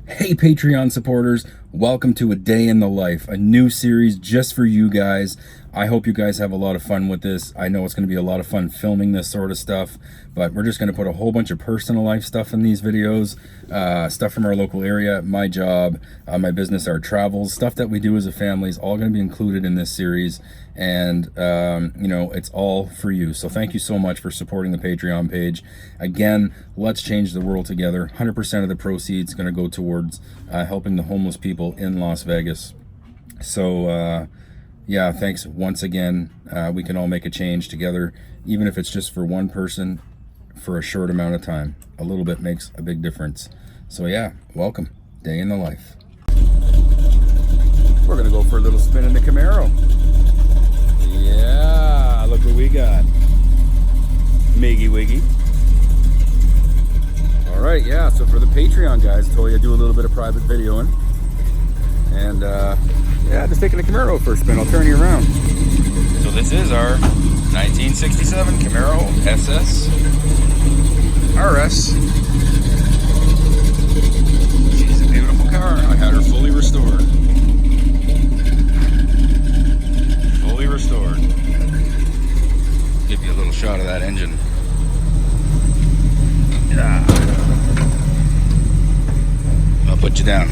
Hey Patreon supporters, welcome to A Day in the Life, a new series just for you guys. I hope you guys have a lot of fun with this. I know it's going to be a lot of fun filming this sort of stuff, but we're just going to put a whole bunch of personal life stuff in these videos, stuff from our local area, my job, my business, our travels, stuff that we do as a family is all going to be included in this series. And you know, it's all for you. So thank you so much for supporting the Patreon page. Again, let's change the world together. 100% of the proceeds going to go towards helping the homeless people in Las Vegas. So yeah, thanks once again. We can all make a change together, even if it's just for one person for a short amount of time. A little bit makes a big difference. So yeah, welcome. Day in the life. We're gonna go for a little spin in the Camaro. Yeah, look what we got. Miggy Wiggy. All right, yeah, so for the Patreon guys, I told you I do a little bit of private videoing. And yeah, just taking the Camaro for a spin. I'll turn you around. So this is our 1967 Camaro SS RS. She's a beautiful car. I had her fully restored. Fully restored. Give you a little shot of that engine. Yeah. I'll put you down.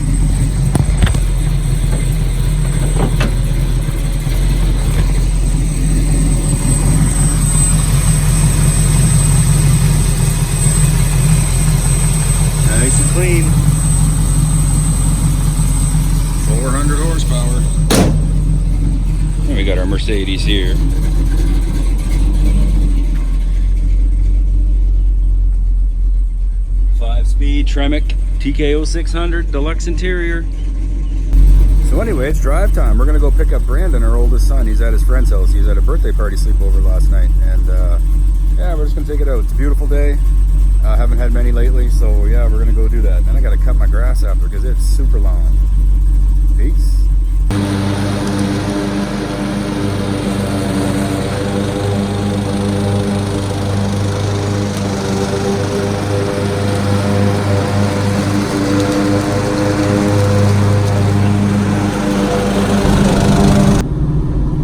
Nice and clean. 400 horsepower. And we got our Mercedes here. Five-speed Tremec TKO 600 deluxe interior. So anyway, it's drive time. We're gonna go pick up Brandon, our oldest son. He's at his friend's house. He's at a birthday party sleepover last night, and yeah, we're just gonna take it out. It's a beautiful day. Haven't had many lately, so yeah, we're gonna go do that. Then I gotta cut my grass after because it's super long. Peace.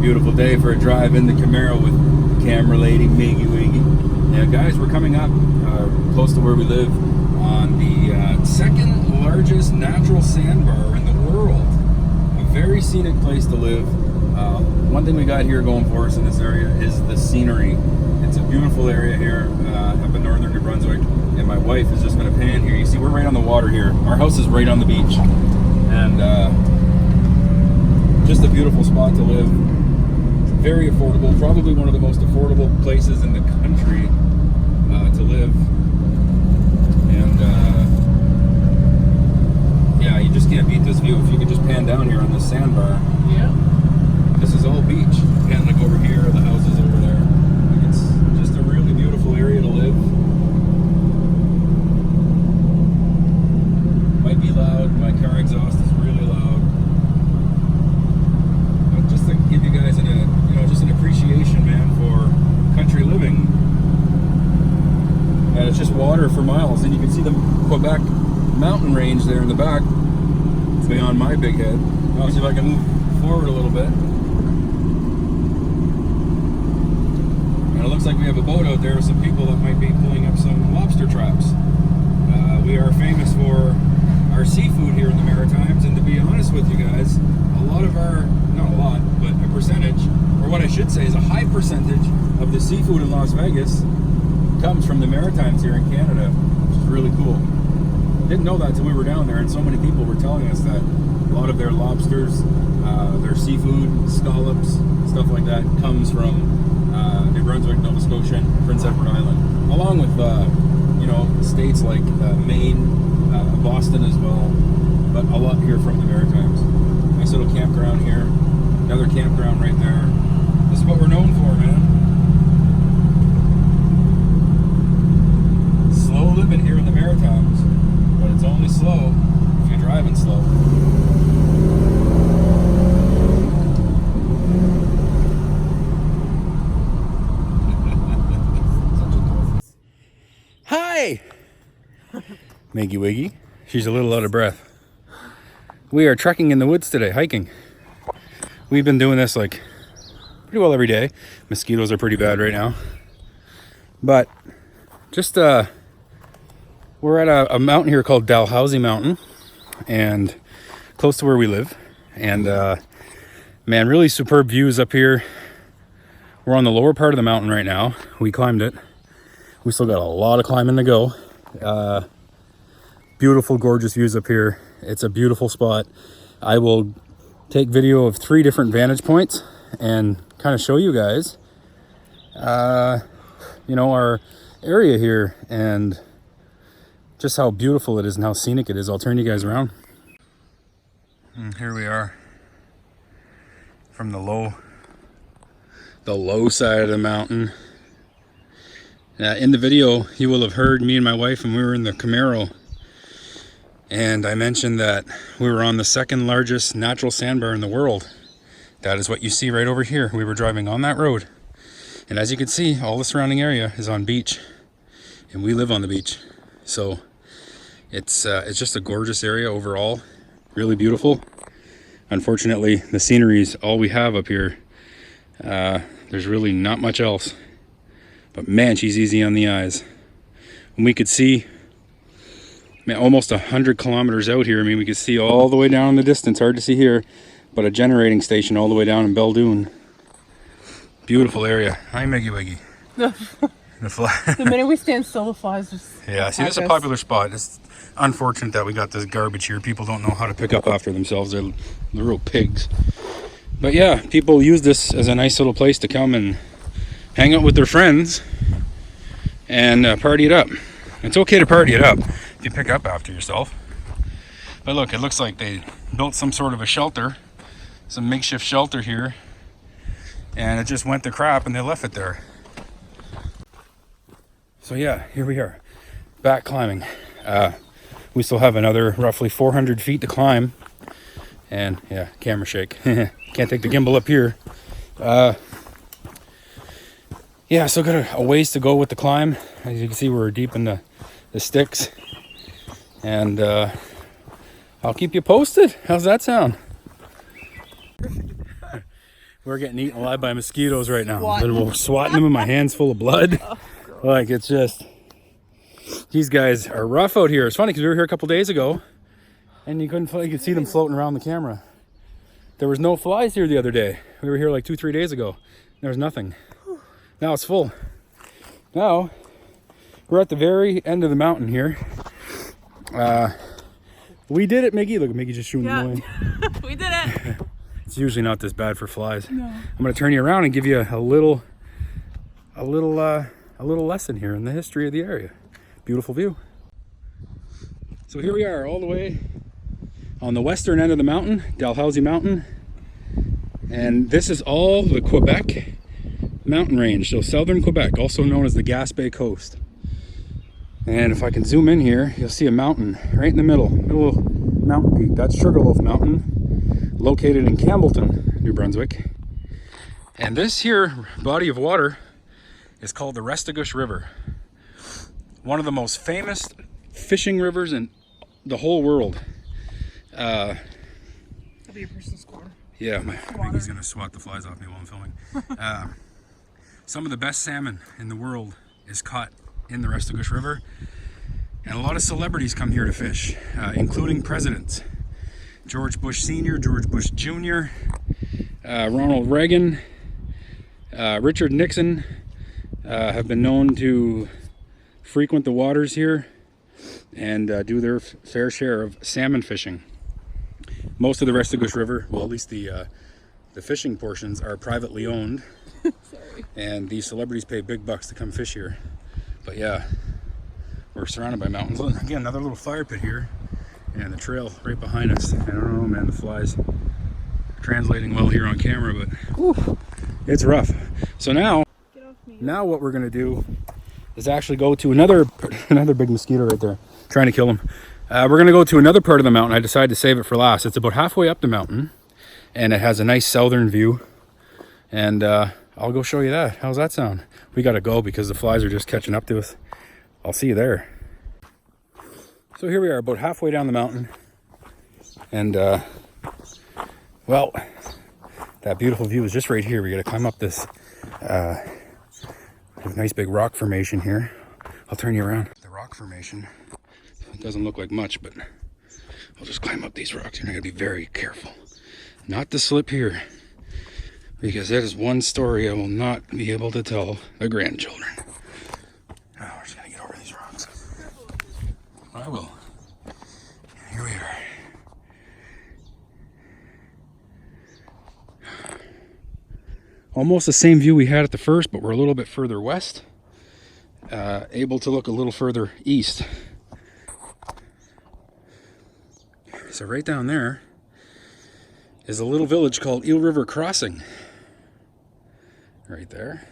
Beautiful day for a drive in the Camaro with camera lady Miggy Wiggy. Now guys, we're coming up close to where we live on the second largest natural sandbar in the world. A very scenic place to live. One thing we got here going for us in this area is the scenery. It's a beautiful area here up in northern New Brunswick, and my wife is just going to pan here. You see, we're right on the water here. Our house is right on the beach, and just a beautiful spot to live. Very affordable, probably one of the most affordable places in the country to live. And yeah, you just can't beat this view. If you could just pan down here on this sandbar. Yeah. This is all beach. You can't look over here, the houses over there. Like, it's just a really beautiful area to live. Might be loud. My car exhaust is really loud. But just to give you guys just an appreciation, man, for country living. And it's just water for miles, and you can see the Quebec mountain range there in the back. It's beyond my big head. I'll see if I can move forward a little bit. And it looks like we have a boat out there with some people that might be pulling up some lobster traps. We are famous for our seafood here in the Maritimes, and to be honest with you guys, a lot of our, not a lot, but a percentage, or what I should say is a high percentage of the seafood in Las Vegas comes from the Maritimes here in Canada, which is really cool. Didn't know that until we were down there, and so many people were telling us that a lot of their lobsters, their seafood, scallops, stuff like that comes from New Brunswick, Nova Scotia, and Prince Edward Island, along with you know, states like Maine, Boston as well, but a lot here from the Maritimes. Nice little campground here, another campground right there. This is what we're known for, man. Slow living here in the Maritimes, but it's only slow if you're driving slow. Hi! Miggy Wiggy. She's a little out of breath. We are trekking in the woods today, hiking. We've been doing this like pretty well every day. Mosquitoes are pretty bad right now. But just we're at a mountain here called Dalhousie Mountain, and close to where we live. And man, really superb views up here. We're on the lower part of the mountain right now. We climbed it. We still got a lot of climbing to go. Beautiful, gorgeous views up here. It's a beautiful spot. I will take video of 3 different vantage points and kind of show you guys, you know, our area here and just how beautiful it is and how scenic it is. I'll turn you guys around. And here we are from the low side of the mountain. In the video, you will have heard me and my wife, and we were in the Camaro. And I mentioned that we were on the 2nd largest natural sandbar in the world. That is what you see right over here. We were driving on that road. And as you can see, all the surrounding area is on beach. And we live on the beach. So it's just a gorgeous area overall. Really beautiful. Unfortunately, the scenery is all we have up here. There's really not much else. But man, she's easy on the eyes. And we could see, man, almost 100 kilometers out here. I mean, we could see all the way down in the distance. Hard to see here, but a generating station all the way down in Beldoon. Beautiful area. Hi, Meggy Wiggy. The minute we stand still, the flies just yeah, see, this is a popular spot. It's unfortunate that we got this garbage here. People don't know how to pick up after themselves. They're real pigs. But yeah, people use this as a nice little place to come and hang out with their friends and party it up. It's okay to party it up if you pick up after yourself. But look, it looks like they built some sort of a shelter, some makeshift shelter here, and it just went to crap and they left it there. So yeah, here we are, back climbing. We still have another roughly 400 feet to climb. And yeah, camera shake. Can't take the gimbal up here. Yeah, still got a ways to go with the climb. As you can see, we're deep in the sticks. And I'll keep you posted. How's that sound? We're getting eaten alive by mosquitoes right now. We're swatting them with my hands full of blood. Like, it's just, these guys are rough out here. It's funny because we were here a couple days ago and you could see them floating around the camera. There was no flies here the other day. We were here like 2-3 days ago. There was nothing. Now it's full. Now we're at the very end of the mountain here. We did it, Miggy. Look, Miggy just shooting them away. We did it. It's usually not this bad for flies. No. I'm going to turn you around and give you a little lesson here in the history of the area. Beautiful view. So here we are, all the way on the western end of the mountain, Dalhousie Mountain, and this is all the Quebec mountain range, so southern Quebec, also known as the Gaspé Coast. And if I can zoom in here, you'll see a mountain right in the middle mountain peak. That's Sugarloaf Mountain, located in Campbellton, New Brunswick. And this here body of water is called the Restigouche River. One of the most famous fishing rivers in the whole world. That'll be your personal score. Yeah, Maggie's gonna swat the flies off me while I'm filming. Some of the best salmon in the world is caught in the Restigouche River, and a lot of celebrities come here to fish, including presidents. George Bush Sr., George Bush Jr., Ronald Reagan, Richard Nixon have been known to frequent the waters here and do their fair share of salmon fishing. Most of the Restigouche River, well, at least the fishing portions, are privately owned. Sorry. And these celebrities pay big bucks to come fish here. But yeah, we're surrounded by mountains. And again, another little fire pit here, and the trail right behind us. I don't know, man, the flies translating well here on camera, but whew, it's rough. So now what we're gonna do is actually go to another big mosquito right there, trying to kill him. We're gonna go to another part of the mountain. I decided to save it for last. It's about halfway up the mountain, and it has a nice southern view. And I'll go show you that. How's that sound? We gotta go because the flies are just catching up to us. I'll see you there. So here we are, about halfway down the mountain. And well, that beautiful view is just right here. We got to climb up this nice big rock formation here. I'll turn you around. The rock formation, it doesn't look like much, but I'll just climb up these rocks. You're going to be very careful not to slip here, because that is one story I will not be able to tell the grandchildren. Oh, we're just going to get over these rocks. I will. Here we are. Almost the same view we had at the first, but we're a little bit further west. Able to look a little further east. So right down there is a little village called Eel River Crossing. Right there.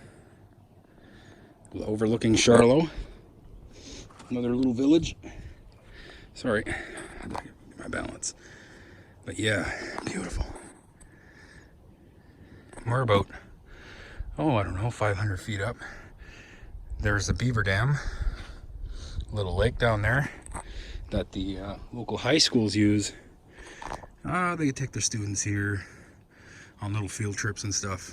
Overlooking Charlo. Another little village. Sorry, I had to get my balance. But yeah, beautiful. We're about, I don't know, 500 feet up. There's the beaver dam, a little lake down there that the local high schools use. They take their students here on little field trips and stuff.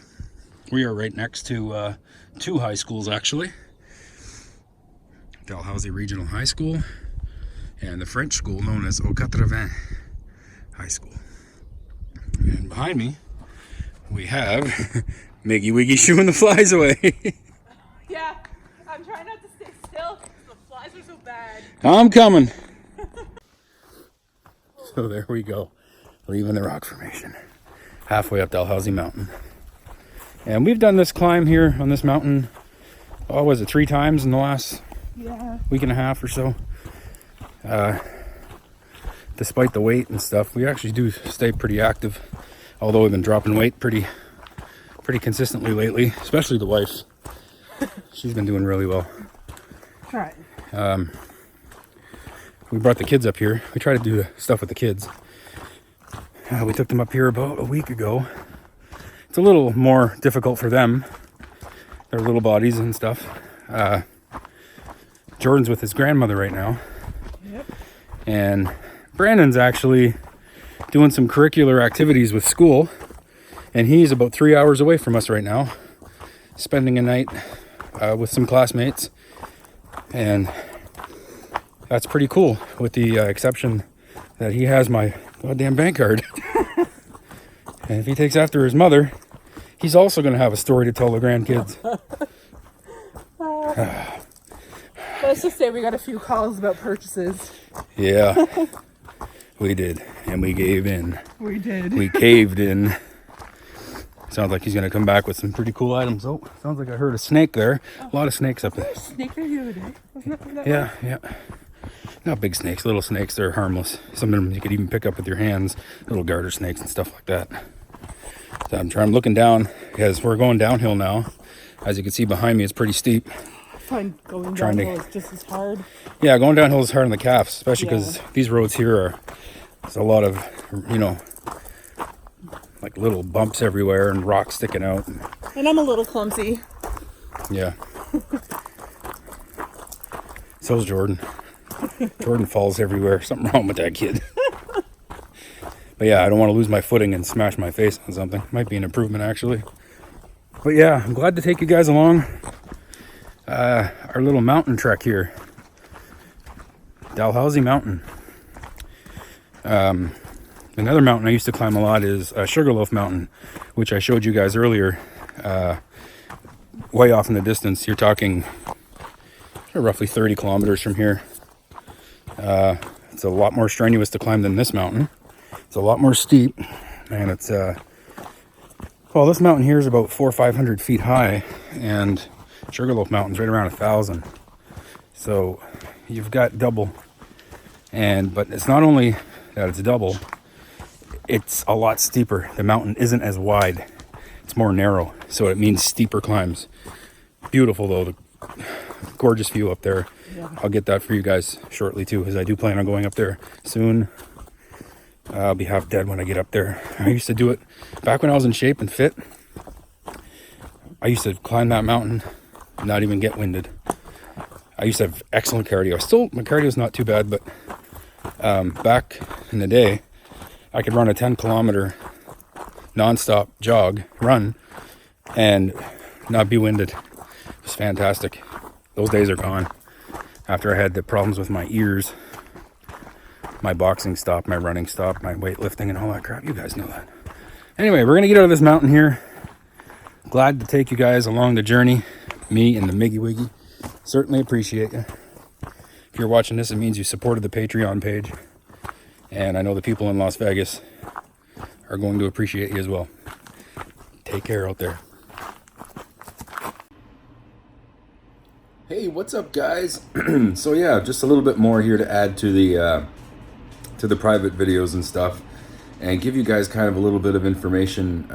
We are right next to two high schools, actually. Dalhousie Regional High School and the French school known as Au 80 High School. And behind me, we have Miggy Wiggy shooing the flies away. Yeah, I'm trying not to stay still. The flies are so bad. I'm coming. So there we go, leaving the rock formation, halfway up Dalhousie Mountain. And we've done this climb here on this mountain, was it 3 times in the last week and a half or so? Despite the weight and stuff, we actually do stay pretty active, although we've been dropping weight pretty consistently lately, especially the wife. She's been doing really well. Right. We brought the kids up here. We try to do stuff with the kids. We took them up here about a week ago. It's a little more difficult for them. Their little bodies and stuff. Jordan's with his grandmother right now. Yep. And Brandon's actually doing some curricular activities with school. And he's about 3 hours away from us right now, spending a night with some classmates. And that's pretty cool, with the exception that he has my goddamn bank card. And if he takes after his mother, he's also going to have a story to tell the grandkids. Let's just say we got a few calls about purchases. Yeah, we did. And we gave in. We did. We caved in. Sounds like he's going to come back with some pretty cool items. Oh, sounds like I heard a snake there. A lot of snakes up there. Snake there the other day. Wasn't that Yeah. Not big snakes, little snakes. They're harmless. Some of them you could even pick up with your hands. Little garter snakes and stuff like that. So I'm looking down because we're going downhill now. As you can see behind me, it's pretty steep. I find going downhill is just as hard. Yeah, going downhill is hard on the calves, especially because these roads here there's a lot of, like little bumps everywhere and rocks sticking out. And I'm a little clumsy. Yeah. So's Jordan. Jordan falls everywhere. Something wrong with that kid. But yeah, I don't want to lose my footing and smash my face on something. Might be an improvement, actually. But yeah, I'm glad to take you guys along. Our little mountain trek here. Dalhousie Mountain. Another mountain I used to climb a lot is Sugarloaf Mountain, which I showed you guys earlier. Way off in the distance. You're talking roughly 30 kilometers from here. It's a lot more strenuous to climb than this mountain. It's a lot more steep, and it's this mountain here is about 400 or 500 feet high, and Sugarloaf Mountain's right around 1,000. So you've got double, but it's not only that it's double, it's a lot steeper. The mountain isn't as wide, it's more narrow, so it means steeper climbs. Beautiful though, the gorgeous view up there. Yeah. I'll get that for you guys shortly too, because I do plan on going up there soon. I'll be half dead when I get up there. I used to do it back when I was in shape and fit. I used to climb that mountain, not even get winded. I used to have excellent cardio. My cardio's not too bad, but back in the day, I could run a 10-kilometer non-stop run, and not be winded. It's fantastic. Those days are gone. After I had the problems with my ears, my boxing stopped, my running stopped, my weightlifting and all that crap. You guys know that. Anyway, we're gonna get out of this mountain here. Glad to take you guys along the journey. Me and the Miggy Wiggy. Certainly appreciate you. If you're watching this, it means you supported the Patreon page. And I know the people in Las Vegas are going to appreciate you as well. Take care out there. Hey, what's up, guys? So yeah, just a little bit more here to add to the private videos and stuff, and give you guys kind of a little bit of information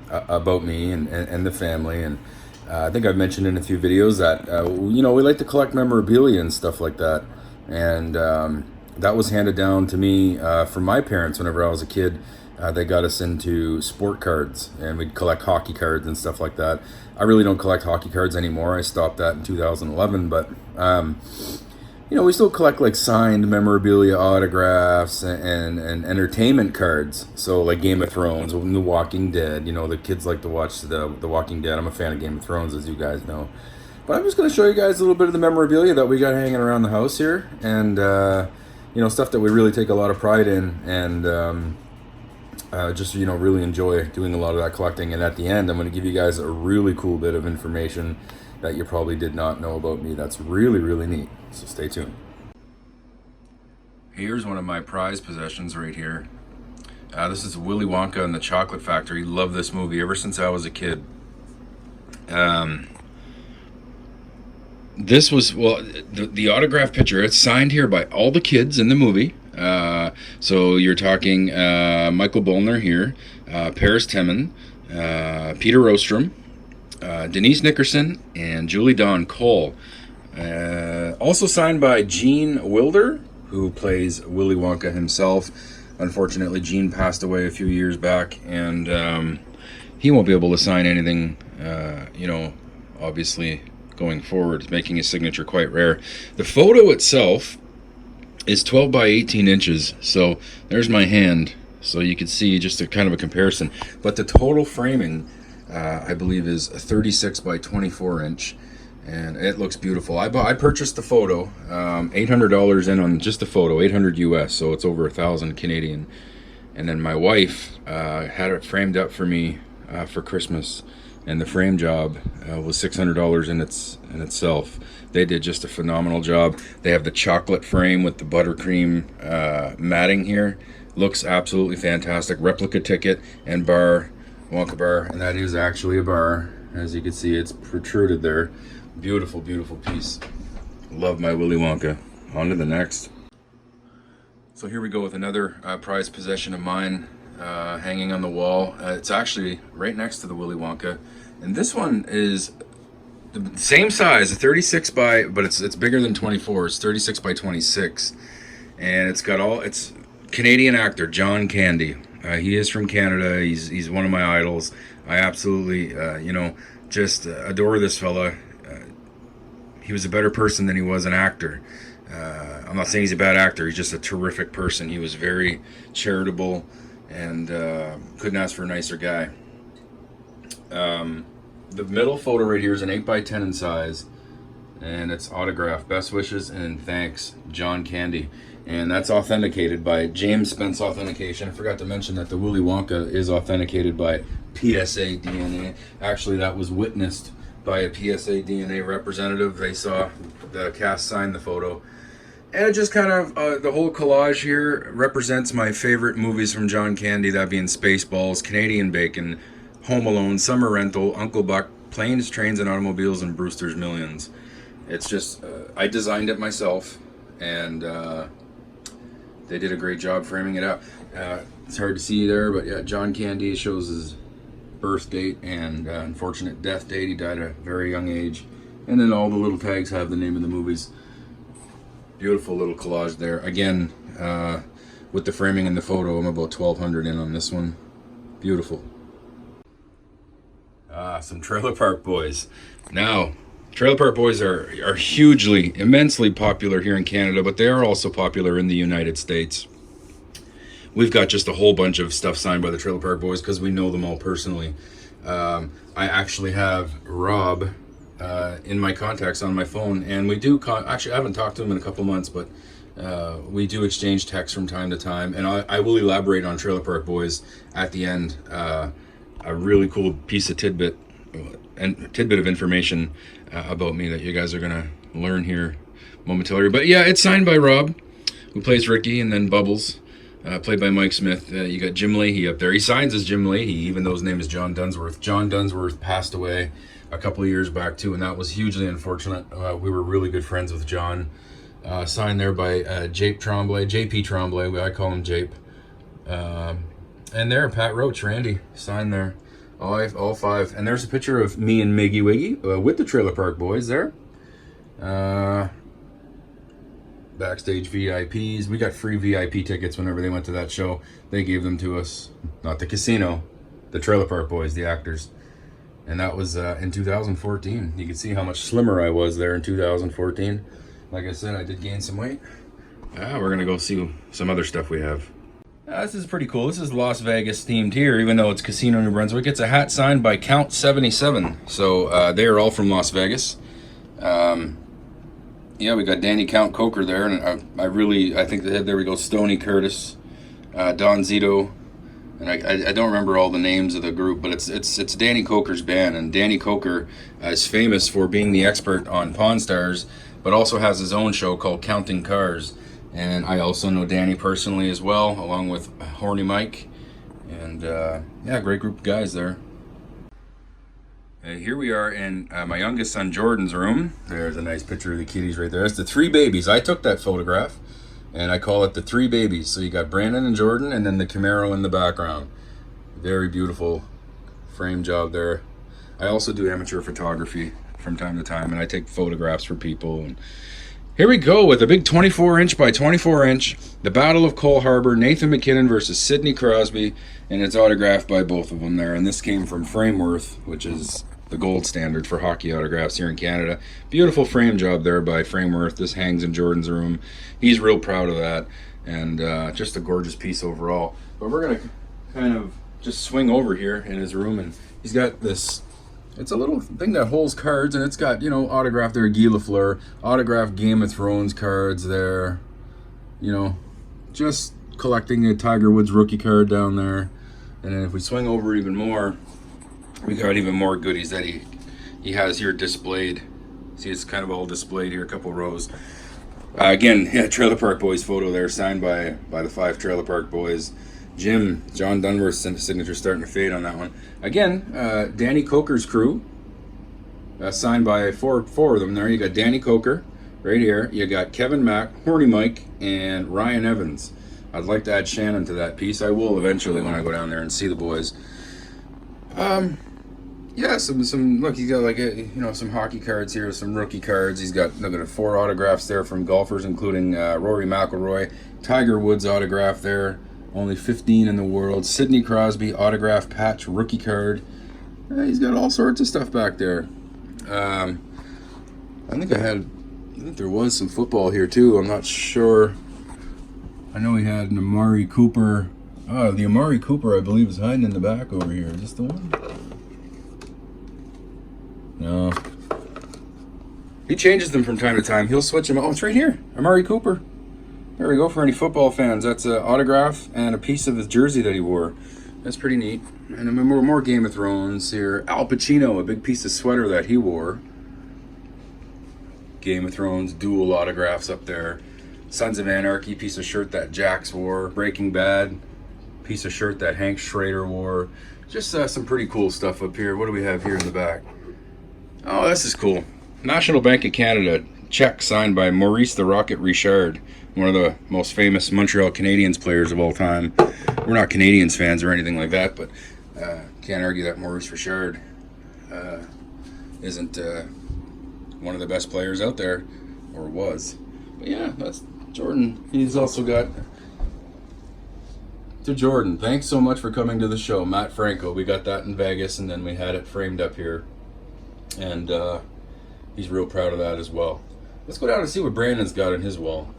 about me and the family. And I think I've mentioned in a few videos that we like to collect memorabilia and stuff like that. And that was handed down to me from my parents whenever I was a kid. They got us into sport cards, and we'd collect hockey cards and stuff like that. I really don't collect hockey cards anymore. I stopped that in 2011, but we still collect like signed memorabilia, autographs, and entertainment cards. So like Game of Thrones, The Walking Dead. The kids like to watch the Walking Dead. I'm a fan of Game of Thrones, as you guys know. But I'm just going to show you guys a little bit of the memorabilia that we got hanging around the house here, and stuff that we really take a lot of pride in, and just really enjoy doing a lot of that collecting. And at the end, I'm going to give you guys a really cool bit of information that you probably did not know about me. That's really, really neat. So stay tuned. Here's one of my prized possessions right here. This is Willy Wonka and the Chocolate Factory. Love this movie ever since I was a kid. This was, the autograph picture, it's signed here by all the kids in the movie. So you're talking Michael Bollner here, Paris Temin, Peter Rostrom, Denise Nickerson, and Julie Dawn Cole. Also signed by Gene Wilder, who plays Willy Wonka himself. Unfortunately, Gene passed away a few years back, and he won't be able to sign anything, obviously going forward, making his signature quite rare. The photo itself is 12 by 18 inches, so there's my hand, so you can see just a kind of a comparison. But the total framing, I believe, is a 36 by 24 inch, and it looks beautiful. I purchased the photo, $800 in on just the photo, 800 US, so it's over 1,000 Canadian. And then my wife had it framed up for me for Christmas, and the frame job was $600 in itself. They did just a phenomenal job. They have the chocolate frame with the buttercream matting here. Looks absolutely fantastic. Replica ticket and bar, Wonka bar, and that is actually a bar. As you can see, it's protruded there. Beautiful, beautiful piece. Love my Willy Wonka. On to the next. So here we go with another prized possession of mine, hanging on the wall. It's actually right next to the Willy Wonka, and this one is the same size, 36 by, but it's bigger than 24. It's 36 by 26, and it's Canadian actor John Candy. He is from Canada. He's one of my idols. I absolutely just adore this fella. He was a better person than he was an actor. I'm not saying he's a bad actor. He's just a terrific person. He was very charitable, and couldn't ask for a nicer guy. The middle photo right here is an 8 by 10 in size, and it's autographed. Best wishes and thanks, John Candy. And that's authenticated by James Spence Authentication. I forgot to mention that the Willy Wonka is authenticated by PSA DNA. Actually, that was witnessed by a PSA DNA representative. They saw the cast sign the photo. And it just kind of, the whole collage here represents my favorite movies from John Candy, that being Spaceballs, Canadian Bacon, Home Alone, Summer Rental, Uncle Buck, Planes, Trains, and Automobiles, and Brewster's Millions. It's just, I designed it myself, and they did a great job framing it up. It's hard to see there, but yeah, John Candy shows his birth date and unfortunate death date. He died at a very young age. And then all the little tags have the name of the movies. Beautiful little collage there. Again, with the framing and the photo, I'm about 1,200 in on this one. Beautiful. Some Trailer Park Boys. Now, Trailer Park Boys are hugely, immensely popular here in Canada, but they are also popular in the United States. we've got just a whole bunch of stuff signed by the Trailer Park Boys because we know them all personally. I actually have Rob in my contacts on my phone, and we do actually I haven't talked to him in a couple months, but we do exchange texts from time to time, and I will elaborate on Trailer Park Boys at the end. A really cool piece of tidbit of information about me that you guys are gonna learn here momentarily. But yeah, it's signed by Rob, who plays Ricky, and then Bubbles, played by Mike Smith. You got Jim Leahy up there. He signs as Jim Leahy, even though his name is John Dunsworth. John Dunsworth passed away a couple of years back too, and that was hugely unfortunate. We were really good friends with John. Signed there by JP Tremblay, I call him Jape. And there, Pat Roach, Randy, signed there. All five. And there's a picture of me and Miggy Wiggy with the Trailer Park Boys there. Backstage VIPs. We got free VIP tickets whenever they went to that show. They gave them to us. Not the casino, the Trailer Park Boys, the actors. And that was in 2014. You can see how much slimmer I was there in 2014. Like I said, I did gain some weight. We're going to go see some other stuff we have. This is pretty cool. This is Las Vegas themed here, even though it's Casino New Brunswick. It's a hat signed by Count 77. So they are all from Las Vegas. Yeah, we got Danny Count Coker there, and I think there we go, Stoney Curtis, Don Zito, and I don't remember all the names of the group, but it's Danny Coker's band, and Danny Coker is famous for being the expert on Pawn Stars, but also has his own show called Counting Cars. And I also know Danny personally as well, along with Horny Mike. And yeah, great group of guys there. Here we are in my youngest son Jordan's room. There's a nice picture of the kitties right there. It's the three babies. I took that photograph, and I call it the three babies. So you got Brandon and Jordan, and then the Camaro in the background. Very beautiful frame job there. I also do amateur photography from time to time, and I take photographs for people. And here we go with a big 24-inch by 24-inch, the Battle of Cole Harbor, Nathan McKinnon versus Sidney Crosby, and it's autographed by both of them there. And this came from Frameworth, which is the gold standard for hockey autographs here in Canada. Beautiful frame job there by Frameworth. This hangs in Jordan's room. He's real proud of that, and just a gorgeous piece overall. But we're going to kind of just swing over here in his room, and he's got this. It's a little thing that holds cards, and it's got, autographed there, Guy Lafleur, autographed Game of Thrones cards there. Just collecting a Tiger Woods rookie card down there. And then if we swing over even more, we got even more goodies that he has here displayed. See, it's kind of all displayed here, a couple rows. Again, yeah, Trailer Park Boys photo there, signed by the 5 Trailer Park Boys. John Dunworth's signature starting to fade on that one. Again, Danny Coker's crew, signed by four of them there. You got Danny Coker right here. You got Kevin Mack, Horny Mike, and Ryan Evans. I'd like to add Shannon to that piece. I will eventually when I go down there and see the boys. Yeah, some look, he's got like some hockey cards here, some rookie cards. He's got, look at it, 4 autographs there from golfers, including Rory McIlroy, Tiger Woods autograph there. Only 15 in the world. Sidney Crosby autograph patch rookie card. He's got all sorts of stuff back there. I think there was some football here too. I'm not sure. I know he had an Amari Cooper. The Amari Cooper, I believe, is hiding in the back over here. Is this the one? No. He changes them from time to time. He'll switch them. Oh, it's right here. Amari Cooper. There we go, for any football fans. That's an autograph and a piece of his jersey that he wore. That's pretty neat. And more Game of Thrones here. Al Pacino, a big piece of sweater that he wore. Game of Thrones dual autographs up there. Sons of Anarchy, piece of shirt that Jax wore. Breaking Bad, piece of shirt that Hank Schrader wore. Just some pretty cool stuff up here. What do we have here in the back? Oh, this is cool. National Bank of Canada check signed by Maurice the Rocket Richard, one of the most famous Montreal Canadiens players of all time. We're not Canadiens fans or anything like that, but can't argue that Maurice Richard isn't one of the best players out there, or was. But yeah, that's Jordan. He's also got... To Jordan, thanks so much for coming to the show. Matt Franco, we got that in Vegas, and then we had it framed up here. And he's real proud of that as well. Let's go down and see what Brandon's got in his wall.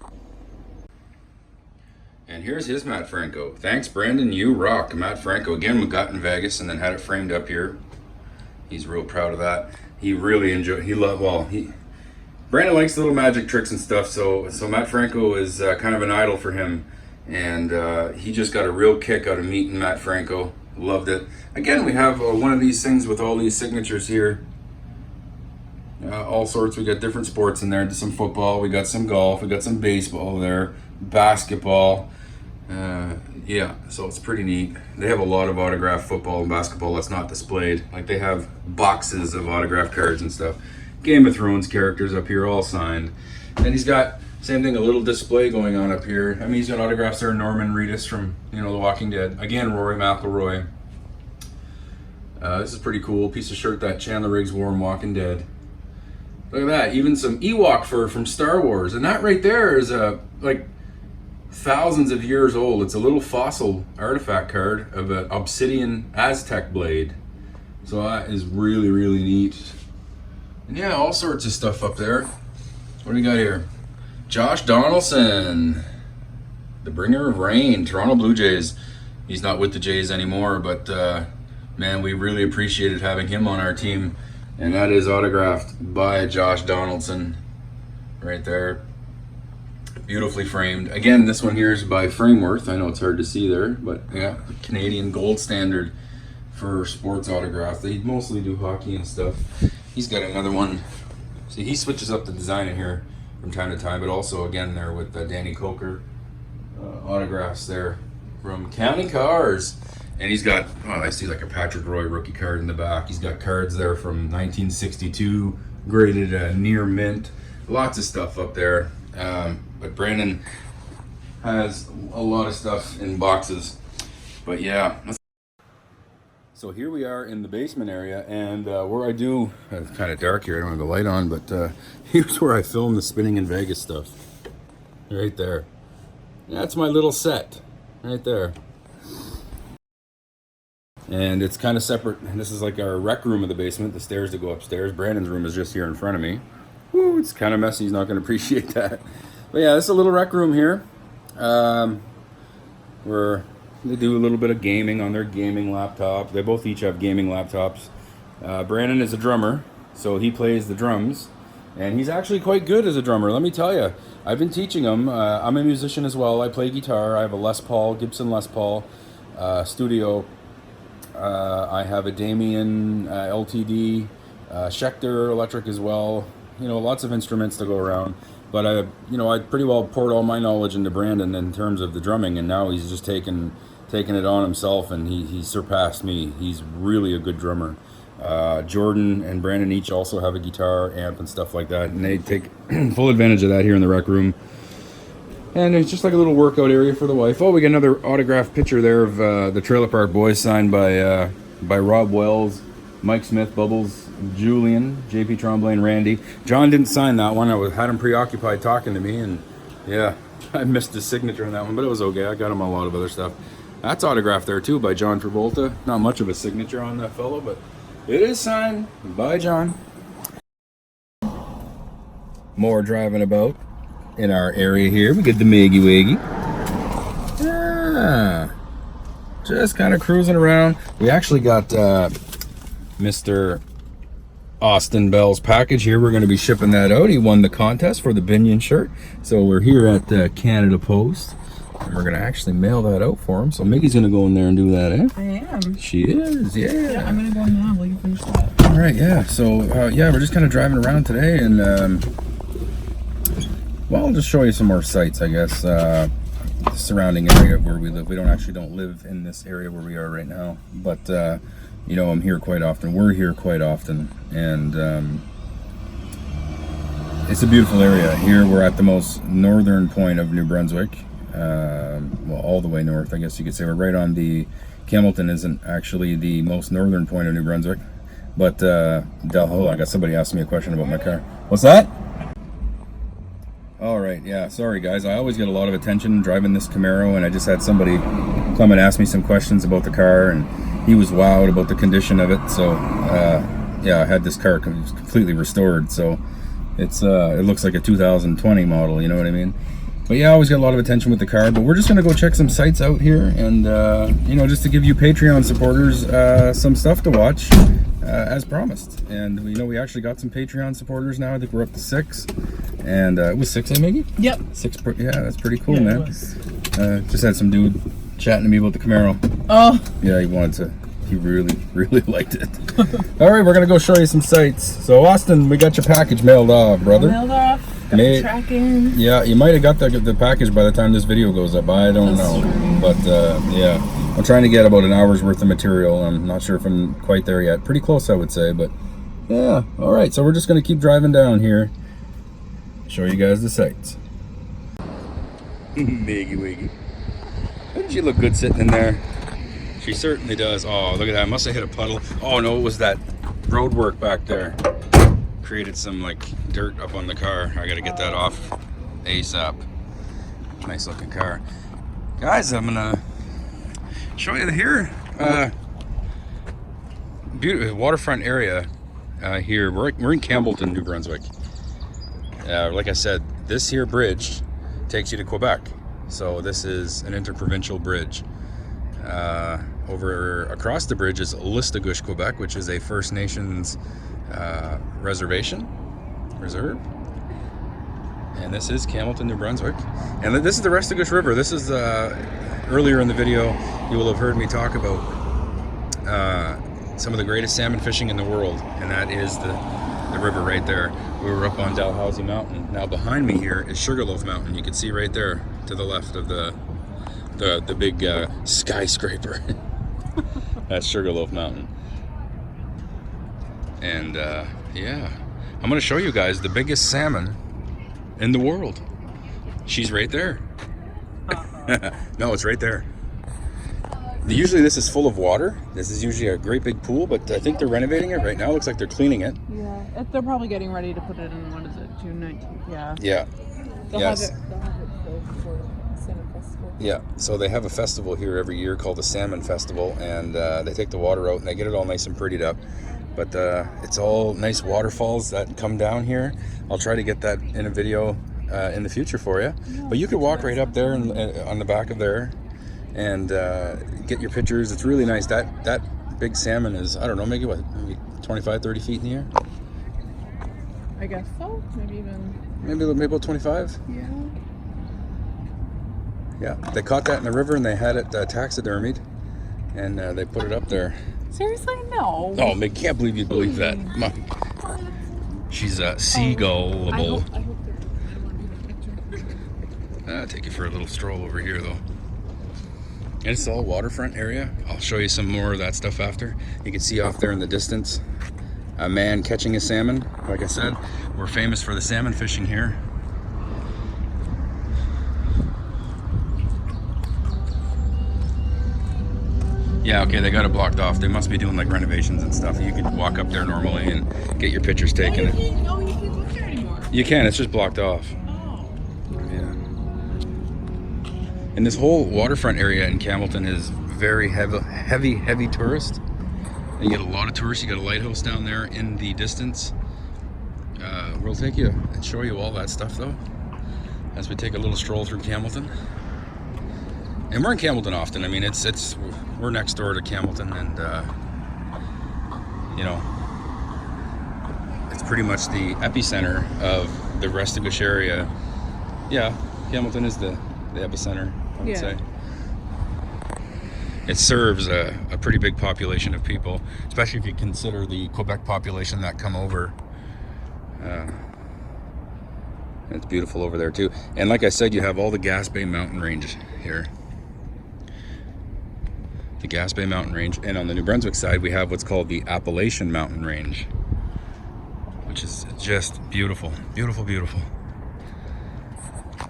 And here's his Matt Franco. Thanks, Brandon. You rock. Matt Franco. Again, we got in Vegas and then had it framed up here. He's real proud of that. He really enjoyed. Brandon likes little magic tricks and stuff. So Matt Franco is kind of an idol for him, and he just got a real kick out of meeting Matt Franco. Loved it. Again, we have one of these things with all these signatures here. All sorts. We got different sports in there. Some football. We got some golf. We got some baseball there. Basketball. Yeah, so it's pretty neat. They have a lot of autographed football and basketball that's not displayed. Like, they have boxes of autographed cards and stuff. Game of Thrones characters up here, all signed. And he's got, same thing, a little display going on up here. I mean, he's got autographs there. Norman Reedus from, The Walking Dead. Again, Rory McIlroy. This is pretty cool. Piece of shirt that Chandler Riggs wore in Walking Dead. Look at that. Even some Ewok fur from Star Wars. And that right there is thousands of years old. It's a little fossil artifact card of an obsidian Aztec blade. So that is really, really neat. And yeah, all sorts of stuff up there. What do we got here? Josh Donaldson, the bringer of rain, Toronto Blue Jays. He's not with the Jays anymore, but man, we really appreciated having him on our team. And that is autographed by Josh Donaldson right there. Beautifully framed. Again, this one here is by Frameworth. I know it's hard to see there, but yeah, Canadian gold standard for sports autographs. They mostly do hockey and stuff. He's got another one. See, he switches up the design in here from time to time, but also again there with Danny Coker autographs there from County Cars. And he's got, I see like a Patrick Roy rookie card in the back. He's got cards there from 1962, graded near mint. Lots of stuff up there. But Brandon has a lot of stuff in boxes. But yeah. So here we are in the basement area, and where I do, it's kind of dark here, I don't have the light on, but here's where I film the Spinning in Vegas stuff. Right there. That's my little set. Right there. And it's kind of separate. This is like our rec room of the basement, the stairs that go upstairs. Brandon's room is just here in front of me. Woo, it's kind of messy, he's not going to appreciate that. But yeah, this is a little rec room here. Where they do a little bit of gaming on their gaming laptop. They both each have gaming laptops. Brandon is a drummer, so he plays the drums. And he's actually quite good as a drummer, let me tell you. I've been teaching him. I'm a musician as well. I play guitar. I have a Les Paul, Gibson Les Paul studio. I have a Damien LTD, Schecter electric as well. Lots of instruments to go around. But I pretty well poured all my knowledge into Brandon in terms of the drumming, and now he's just taken it on himself, and he surpassed me. He's really a good drummer. Jordan and Brandon each also have a guitar, amp, and stuff like that, and they take full advantage of that here in the rec room. And it's just like a little workout area for the wife. Oh, we got another autographed picture there of the Trailer Park Boys, signed by Rob Wells, Mike Smith, Bubbles, Julian, JP Tremblay, and Randy. John didn't sign that one. I had him preoccupied talking to me, and yeah, I missed his signature on that one, but it was okay. I got him a lot of other stuff. That's autographed there too by John Travolta. Not much of a signature on that fellow, but it is signed by John. More driving about in our area here. We get the Maggie Waggy. Yeah, just kind of cruising around. We actually got Mr. Austin Bell's package here. We're going to be shipping that out. He won the contest for the Binion shirt. So we're here at Canada Post, and we're going to actually mail that out for him. So Mickey's going to go in there and do that, eh? I am. She is, yeah. Yeah, I'm going to go now while you finish that. All right, yeah. So, yeah, we're just kind of driving around today, and, well, I'll just show you some more sights, I guess. The surrounding area where we live. We don't live in this area where we are right now, but I'm here quite often. We're here quite often, and it's a beautiful area. Here we're at the most northern point of New Brunswick. Well, all the way north, I guess you could say. We're right on the Campbellton isn't actually the most northern point of New Brunswick, but Dalhousie. I got somebody asking me a question about my car. What's that? All right, yeah, sorry guys. I always get a lot of attention driving this Camaro, and I just had somebody come and ask me some questions about the car, and he was wowed about the condition of it. So yeah, I had this car completely restored, so it's it looks like a 2020 model, you know what I mean? But yeah, I always get a lot of attention with the car. But we're just gonna go check some sites out here, and you know, just to give you Patreon supporters some stuff to watch, as promised. And you know, we actually got some Patreon supporters now. I think we're up to 6, and it was 6, Maggie? Yep. 6. Yeah, that's pretty cool, Yeah, man. it was. Just had some dude chatting to me about the Camaro. Oh. Yeah, he wanted to. He really, really liked it. All right, we're gonna go show you some sites. So Austin, we got your package mailed off, brother. Mailed off. Got the tracking. Yeah, you might have got the package by the time this video goes up. I don't know, but yeah, I'm trying to get about an hour's worth of material. I'm not sure if I'm quite there yet. Pretty close, I would say, but yeah. All right, so we're just gonna keep driving down here, show you guys the sights. Biggie wiggy. Doesn't she look good sitting in there? She certainly does. Oh, look at that. I must have hit a puddle. Oh no, it was that road work back there. Created some like dirt up on the car. I gotta get that off ASAP. Nice looking car. Guys, I'm gonna show you here. Beautiful waterfront area here. We're in Campbellton, New Brunswick. Like I said, this here bridge takes you to Quebec. So this is an interprovincial bridge. Over across the bridge is Listagush, Quebec, which is a First Nations reserve, and this is Campbellton, New Brunswick, and this is the Restigouche River. This is earlier in the video you will have heard me talk about some of the greatest salmon fishing in the world, and that is the river right there. We were up on Dalhousie Mountain. Now behind me here is Sugarloaf Mountain. You can see right there to the left of the big skyscraper. That's Sugarloaf Mountain. And yeah, I'm gonna show you guys the biggest salmon in the world. She's right there. No, it's right there. Usually this is full of water. This is usually a great big pool, but I think they're renovating it right now. Looks like they're cleaning it. Yeah, they're probably getting ready to put it in, what is it, June 19th? Yeah. Yeah. They'll have it filled for Salmon Festival. Yeah, so they have a festival here every year called the Salmon Festival, and they take the water out and they get it all nice and prettied up. But it's all nice waterfalls that come down here. I'll try to get that in a video in the future for you. Yeah, but you could walk right up there and on the back of there and get your pictures. It's really nice. That big salmon is, I don't know, maybe 25, 30 feet in the air? I guess so. Maybe even... Maybe about 25? Yeah. Yeah, they caught that in the river and they had it taxidermied, and they put it up there. Seriously? No. Oh, I can't believe you believe that. Come on. She's seagullable. I hope they're... I don't want to be in the picture. I'll take you for a little stroll over here, though. And it's all waterfront area. I'll show you some more of that stuff after. You can see off there in the distance a man catching a salmon. Like I said, we're famous for the salmon fishing here. Yeah, okay, they got it blocked off. They must be doing like renovations and stuff. You can walk up there normally and get your pictures taken. You can't go there anymore. You can, it's just blocked off. Oh. Yeah. And this whole waterfront area in Campbellton is very heavy tourist. And you get a lot of tourists. You got a lighthouse down there in the distance. We'll take you and show you all that stuff though, as we take a little stroll through Campbellton. And we're in Campbellton often. I mean, we're next door to Campbellton, and you know, it's pretty much the epicenter of the Restigouche area. Yeah, Campbellton is the epicenter, I would say. It serves a pretty big population of people, especially if you consider the Quebec population that come over. It's beautiful over there too. And like I said, you have all the Gaspé Mountain Range here. The Gaspé Mountain Range, and on the New Brunswick side we have what's called the Appalachian Mountain Range, which is just beautiful.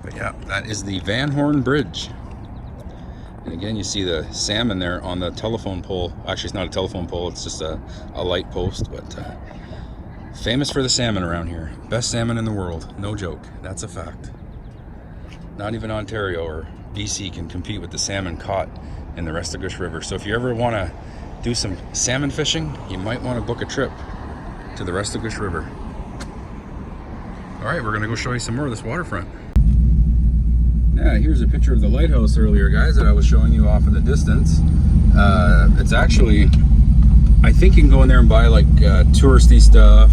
But yeah, that is the Van Horn Bridge. And again, you see the salmon there on the telephone pole. Actually, it's not a telephone pole, it's just a light post, but famous for the salmon around here. Best salmon in the world, no joke, that's a fact. Not even Ontario or BC can compete with the salmon caught in the Restigouche River. So if you ever want to do some salmon fishing, you might want to book a trip to the Restigouche River. All right, we're gonna go show you some more of this waterfront. Yeah, here's a picture of the lighthouse earlier, guys, that I was showing you off in the distance. It's actually, I think you can go in there and buy like touristy stuff.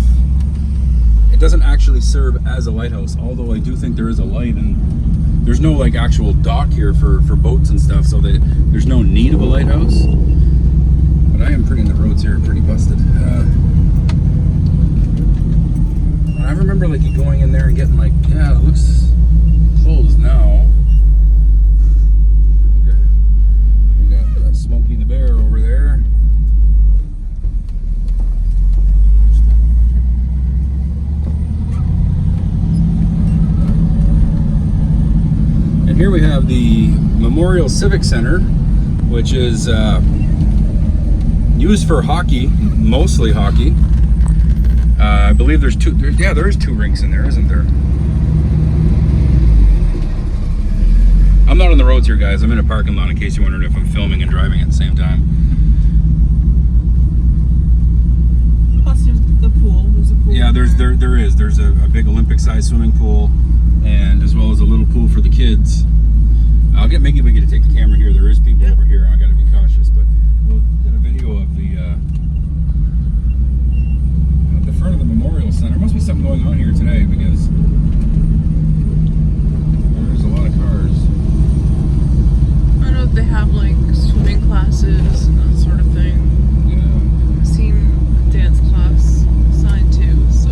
It doesn't actually serve as a lighthouse, although I do think there is a light, and there's no like actual dock here for boats and stuff, so that there's no need of a lighthouse. But I am pretty, the roads here are pretty busted. I remember like you going in there and getting like, yeah, it looks closed now. Okay. We got Smokey the Bear over there. And here we have the Memorial Civic Center, which is used for hockey, mostly hockey. I believe there's two. There is two rinks in there, isn't there? I'm not on the roads here, guys. I'm in a parking lot, in case you're wondering if I'm filming and driving at the same time. Plus, there's the pool. There's a pool. Yeah, there's a big Olympic-sized swimming pool, and as well as a little pool for the kids. I'll get Mickey Wiggy to take the camera here. There is people over here. I got to be cautious, but we'll get a video of the front of the Memorial Center. There must be something going on here today because there's a lot of cars. I know they have like swimming classes and that sort of thing. Yeah. I've seen a dance class sign too, so.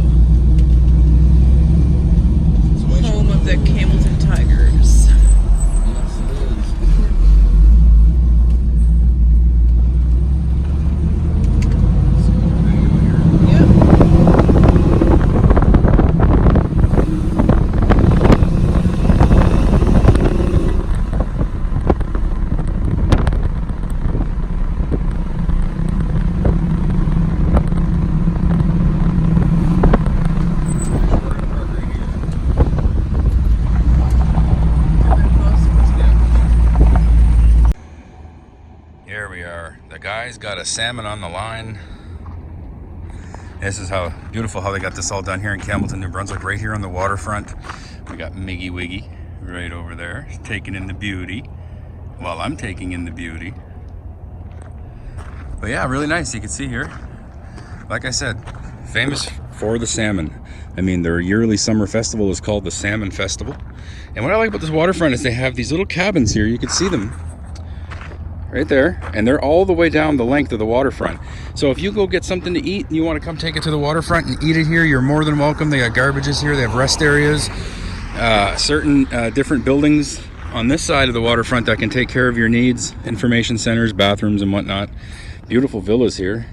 Home of the Campbellton Tigers. Yes, it is. Here we are. The guys got a salmon on the line. This is how beautiful how they got this all done here in Campbellton, New Brunswick, right here on the waterfront. We got Miggy Wiggy right over there, taking in the beauty while I'm taking in the beauty. But yeah, really nice. You can see here, like I said, famous for the salmon. I mean, their yearly summer festival is called the Salmon Festival. And what I like about this waterfront is they have these little cabins here. You can see them right there, and they're all the way down the length of the waterfront. So if you go get something to eat and you want to come take it to the waterfront and eat it here, you're more than welcome. They got garbages here. They have rest areas, certain different buildings on this side of the waterfront that can take care of your needs, information centers, bathrooms, and whatnot. Beautiful villas here,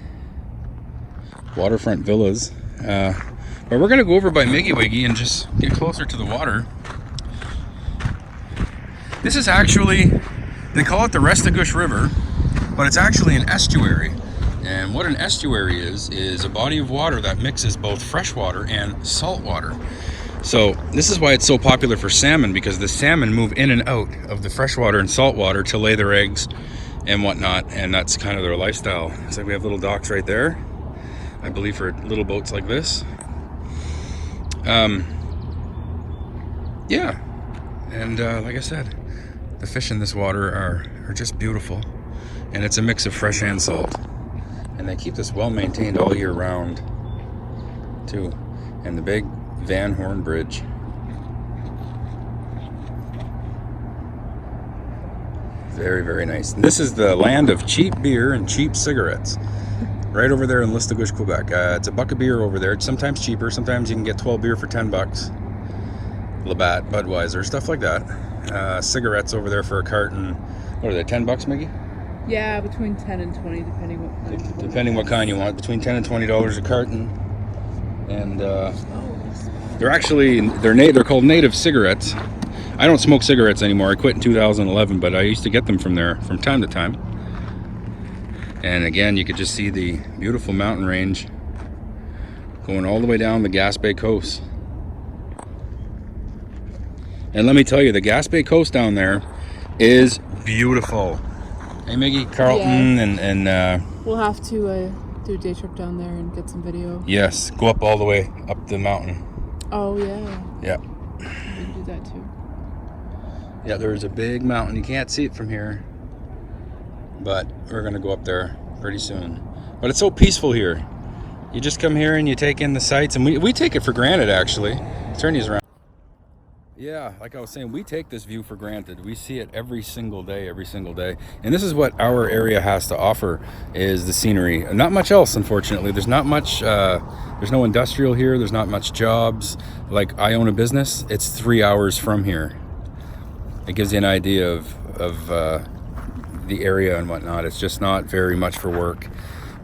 waterfront villas. But we're gonna go over by Miggy Wiggy and just get closer to the water. This is actually, they call it the Restigouche River, but it's actually an estuary. And what an estuary is a body of water that mixes both fresh water and salt water. So this is why it's so popular for salmon, because the salmon move in and out of the freshwater and salt water to lay their eggs and whatnot, and that's kind of their lifestyle. So we have little docks right there, I believe, for little boats like this. Yeah, and like I said, the fish in this water are just beautiful, and it's a mix of fresh and salt, and they keep this well maintained all year round too. And the big Van Horn Bridge. Very, very nice. And this is the land of cheap beer and cheap cigarettes. Right over there in Restigouche, Quebec. It's a buck of beer over there. It's sometimes cheaper. Sometimes you can get 12 beer for 10 bucks. Labatt, Budweiser, stuff like that. Cigarettes over there for a carton. What are they, 10 bucks, Mickey? Yeah, between 10 and 20, depending what kind. Depending what kind you want. Between 10 and $20 a carton. And they're actually, they're called native cigarettes. I don't smoke cigarettes anymore. I quit in 2011, but I used to get them from there from time to time. And again, you could just see the beautiful mountain range going all the way down the Gaspé coast. And let me tell you, the Gaspé coast down there is beautiful. Hey, Miggy, Carlton, Yes. and We'll have to do a day trip down there and get some video. yes, go up all the way up the mountain. Oh, yeah. Yeah. We can do that too. Yeah, there's a big mountain. You can't see it from here, but we're gonna go up there pretty soon. But it's so peaceful here. You just come here and you take in the sights, and we take it for granted, actually. Turn these around. Yeah, like I was saying, we take this view for granted. We see it every single day. And this is what our area has to offer, is the scenery. Not much else, unfortunately. There's not much, there's no industrial here. There's not much jobs. Like, I own a business. It's 3 hours from here. It gives you an idea of the area and whatnot. It's just not very much for work,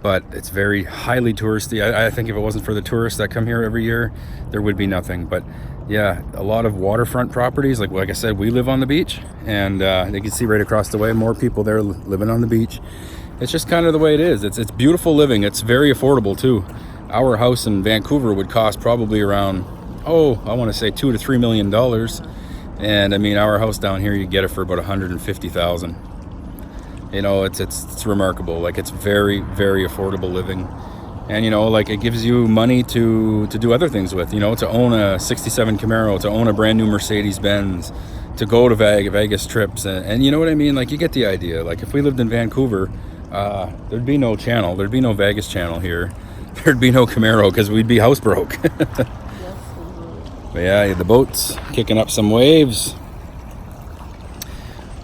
but it's very highly touristy. I think if it wasn't for the tourists that come here every year, there would be nothing. But yeah, a lot of waterfront properties. Like I said, we live on the beach, and you can see right across the way, more people there living on the beach. It's just kind of the way it is. It's beautiful living. It's very affordable too. Our house in Vancouver would cost probably around, I want to say $2 to $3 million. And I mean, our house down here, you get it for about $150,000. You know, it's remarkable. Like, it's very, very affordable living. And, you know, like, it gives you money to do other things with, you know, to own a 67 Camaro, to own a brand new Mercedes-Benz, to go to Vegas trips. And you know what I mean? Like, you get the idea. Like, if we lived in Vancouver, there'd be no channel. There'd be no Vegas channel here. There'd be no Camaro, because we'd be housebroke. But yeah, the boat's kicking up some waves.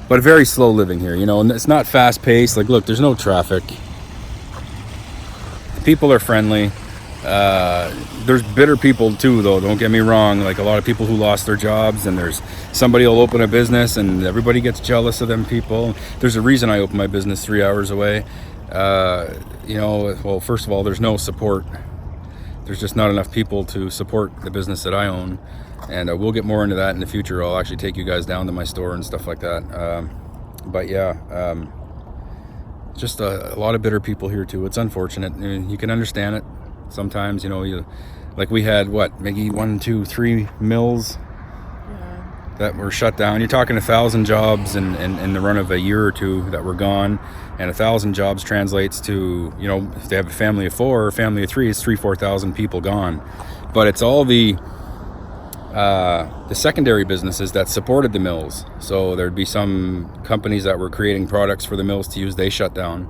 But very slow living here, you know, and it's not fast paced. Like, look, there's no traffic. People are friendly. There's bitter people too, though, don't get me wrong. Like, a lot of people who lost their jobs, and there's somebody will open a business and everybody gets jealous of them people. There's a reason I opened my business 3 hours away. You know, well, first of all, there's no support. There's just not enough people to support the business that I own. And we'll get more into that in the future. I'll actually take you guys down to my store and stuff like that. But yeah, just a lot of bitter people here too. It's unfortunate. I mean, you can understand it. Sometimes, you know, like we had maybe 1, 2, 3 mills that were shut down. You're talking 1,000 jobs in the run of a year or two that were gone. And 1,000 jobs translates to, you know, if they have a family of 4 or a family of 3, it's 4,000 people gone. But it's all the secondary businesses that supported the mills. So there'd be some companies that were creating products for the mills to use. They shut down.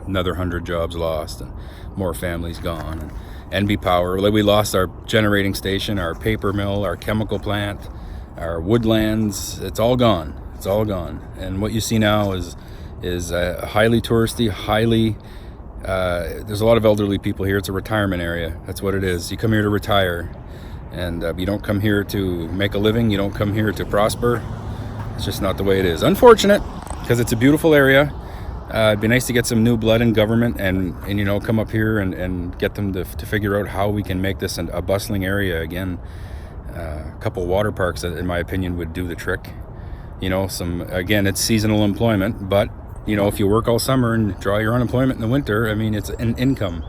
Another 100 jobs lost, and more families gone. And NB Power, we lost our generating station, our paper mill, our chemical plant, our woodlands. It's all gone. It's all gone. And what you see now is highly touristy, there's a lot of elderly people here. It's a retirement area. That's what it is. You come here to retire, and you don't come here to make a living. You don't come here to prosper. It's just not the way it is. Unfortunate, because it's a beautiful area. It'd be nice to get some new blood in government and you know, come up here and get them to figure out how we can make this a bustling area again. A couple water parks, in my opinion, would do the trick. You know, again, it's seasonal employment, but you know, if you work all summer and draw your unemployment in the winter, I mean, it's an income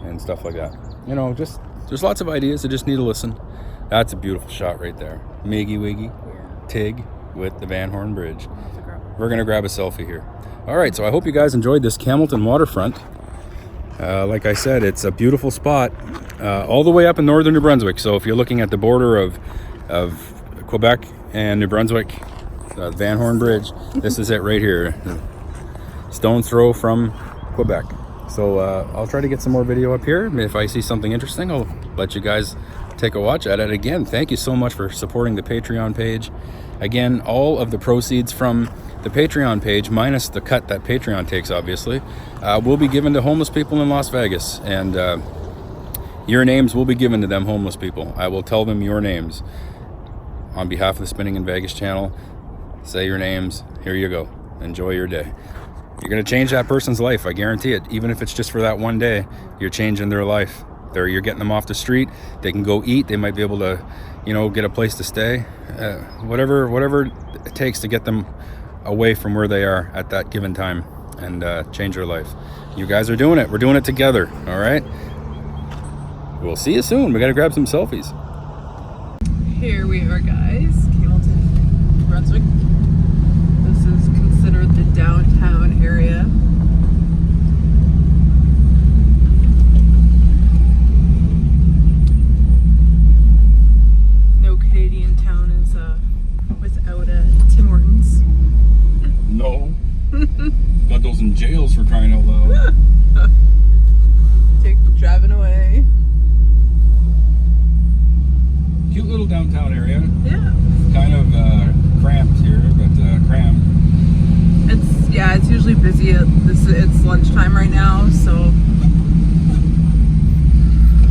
and stuff like that. You know, just there's lots of ideas. You just need to listen. That's a beautiful shot right there. Miggy Wiggy, Tig with the Van Horn Bridge. We're gonna grab a selfie here. All right, so I hope you guys enjoyed this Campbellton waterfront. Like I said, it's a beautiful spot, all the way up in northern New Brunswick. So if you're looking at the border of Quebec and New Brunswick, Van Horn Bridge, this is it right here. Stone's throw from Quebec. So I'll try to get some more video up here. If I see something interesting, I'll let you guys take a watch at it. Again, thank you so much for supporting the Patreon page. Again, all of the proceeds from the Patreon page, minus the cut that Patreon takes, obviously, will be given to homeless people in Las Vegas. And your names will be given to them homeless people. I will tell them your names on behalf of the Spinning in Vegas channel. Say your names. Here you go. Enjoy your day. You're going to change that person's life. I guarantee it. Even if it's just for that one day, you're changing their life. You're getting them off the street. They can go eat. They might be able to, you know, get a place to stay. Whatever it takes to get them away from where they are at that given time and change their life. You guys are doing it. We're doing it together. All right. We'll see you soon. We got to grab some selfies. Here we are, guys. Campbellton, New Brunswick. This is considered the downtown area. No Canadian town is without a rentals and jails for crying out loud. Take driving away. Cute little downtown area. Yeah. Kind of cramped here, but crammed. It's usually busy. It's lunchtime right now, so.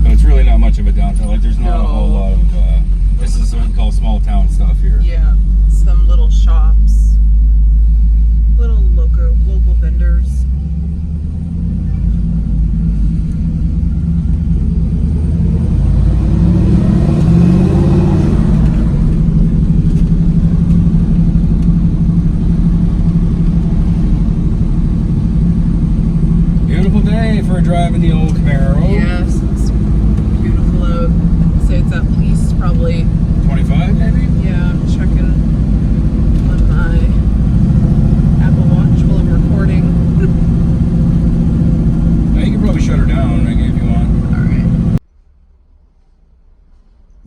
But it's really not much of a downtown. Like there's not a whole lot of. This is what we call small town stuff here. Yeah, some little shops, little local vendors. Beautiful day for driving the old Camaro. Yes, it's beautiful out. I'd say it's at least probably 25 maybe? Yeah, I'm checking on my Apple Watch while I'm recording. Now you can probably shut her down if you want.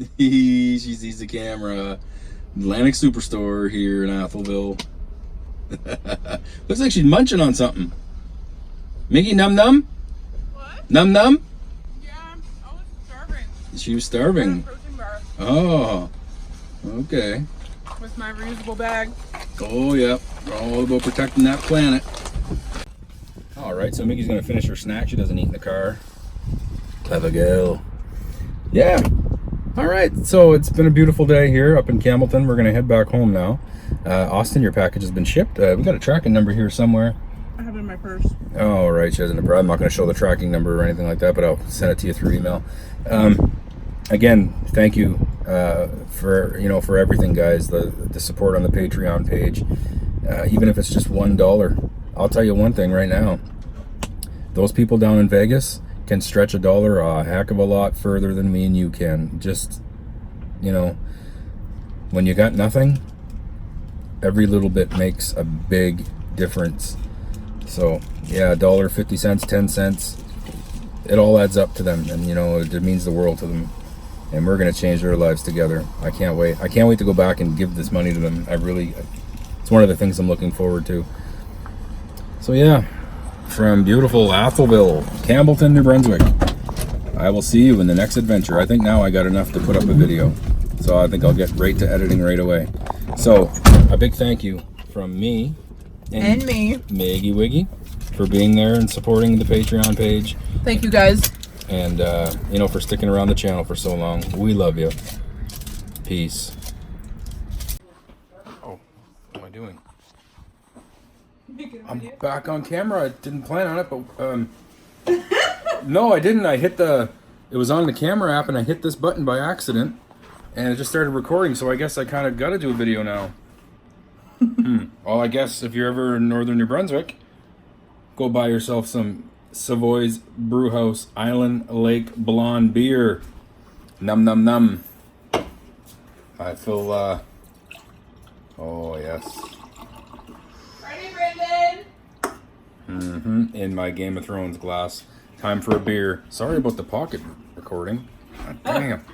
Alright. She sees the camera. Atlantic Superstore here in Atholville. Looks like she's munching on something. Mickey, num num? What? Num num? Yeah, I was starving. She was starving. Protein bar Oh, okay. with my reusable bag. Oh, yeah. All about protecting that planet. All right, so Mickey's gonna finish her snack. She doesn't eat in the car. Clever girl. Yeah. All right, so it's been a beautiful day here up in Campbellton. We're gonna head back home now. Austin, your package has been shipped. We got a tracking number here somewhere. I have it in my purse. Oh, right, she has a number. I'm not gonna show the tracking number or anything like that, but I'll send it to you through email. Again, thank you for everything, guys. The support on the Patreon page, even if it's just $1. I'll tell you one thing right now: those people down in Vegas can stretch $1 a heck of a lot further than me and you can. Just when you got nothing, every little bit makes a big difference. So yeah, $1, 50 cents, 10 cents, it all adds up to them, and it means the world to them. And we're gonna change their lives together. I can't wait. I can't wait to go back and give this money to them. It's one of the things I'm looking forward to. So yeah, from beautiful Atholville, Campbellton, New Brunswick, I will see you in the next adventure. I think now I got enough to put up a video, so I think I'll get right to editing right away. So a big thank you from me And me. Maggie Wiggy for being there and supporting the Patreon page. Thank you guys. And for sticking around the channel for so long. We love you. Peace. Oh, what am I doing? I'm back on camera. I didn't plan on it, but no, I didn't. It was on the camera app, and I hit this button by accident, and it just started recording. So I guess I kind of got to do a video now. Well, I guess if you're ever in northern New Brunswick, go buy yourself some Savoy's Brewhouse Island Lake Blonde beer. Num num num. I feel oh yes. Ready, Brendan? In my Game of Thrones glass. Time for a beer. Sorry about the pocket recording. God damn.